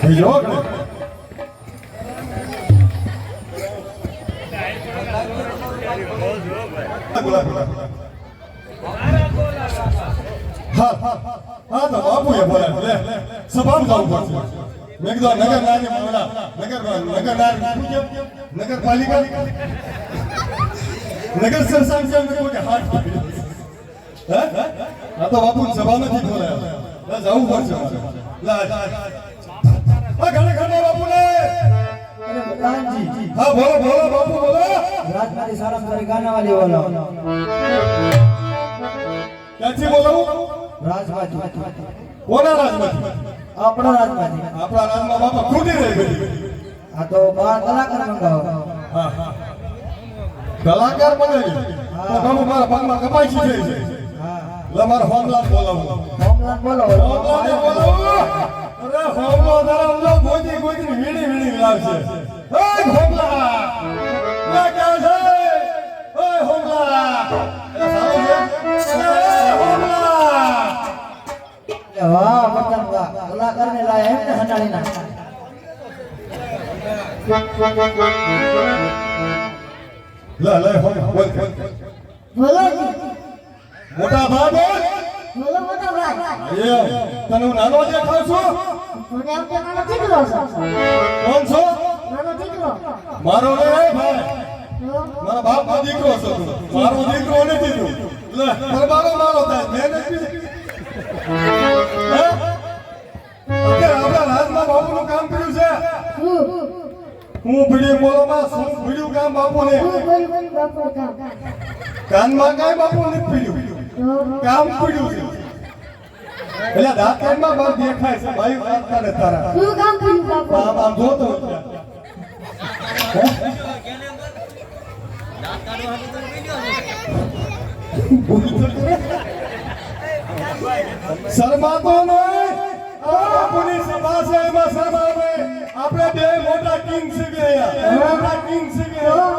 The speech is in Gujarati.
બીજો હા હા તો બાપુ એ બોલે લે સભા જવું પડશે મેં કીધું નગર નાની મોડા નગરપાલિકા નગર સંસ્થાન છે કે હાથ હે આ તો બાપુ સભા નથી બોલાયા જવું પડશે લા આ ઘણે ઘણે બાપુ ને अरे प्रधानजी हाँ बोलो बोलो बापू बोलो राजमाती सारा सारे गाना वाले बोलो क्या चीज बोलो राजमाती कोना राजमाती अपना राजमाती આપણા રાજમાં બાપા ખૂટી રહી ગઈ आ तो बाहर कलाकार मंगाओ હા હા કલાકાર બને તો તમે મારા ભાગમાં કપાઈ છે हां લે મારા હોમલાલ બોલાવો होमलाल बोलो હોમલાલ બોલાવો અરે હોમલો દરમલો ગોદી ગોદી વીણી વીણી લાવશે એ હોમલા લે કે છે એ હોમલા એ સારું છે એ હોમલા वाह बटन वाह कलाकार ने लाया है हटाड़ी ना લે લે બોલ બોલ બોલો જી મોટા ભાઈ બોલ બોલો મોટા ભાઈ એ તને હું નાનો દેખાવ છું મને આમ કે નાનો દીકરો છે કોણ છો નાનો દીકરો મારો ને ભાઈ તો મારા બાપનો દીકરો છો તું મારો દીકરો નથી તું લે મારો મારો થાય મેં નથી અત્યારે આપણા રાજમાં બાપુનું કામ કર્યું છે હું ભીડી બોલોમાં શું ભીડ્યું કામ બાપુને બોલ બાપુ કામ કાનમાં કાંઈ બાપુ નથી ભીડ્યું કામ ભીડ્યું છે એટલે દાંત કાનમાં બાપ દેખાય છે ભાઈ વાત કરે તારા શું કામ કર્યું બાપુ આમ આમ જોતો શરમાતો નહીં બાપુની સભા છે એમાં શરમાવે આપણે બે મોટા કિંગ છે ગયા મોટા કિંગ છે ગયા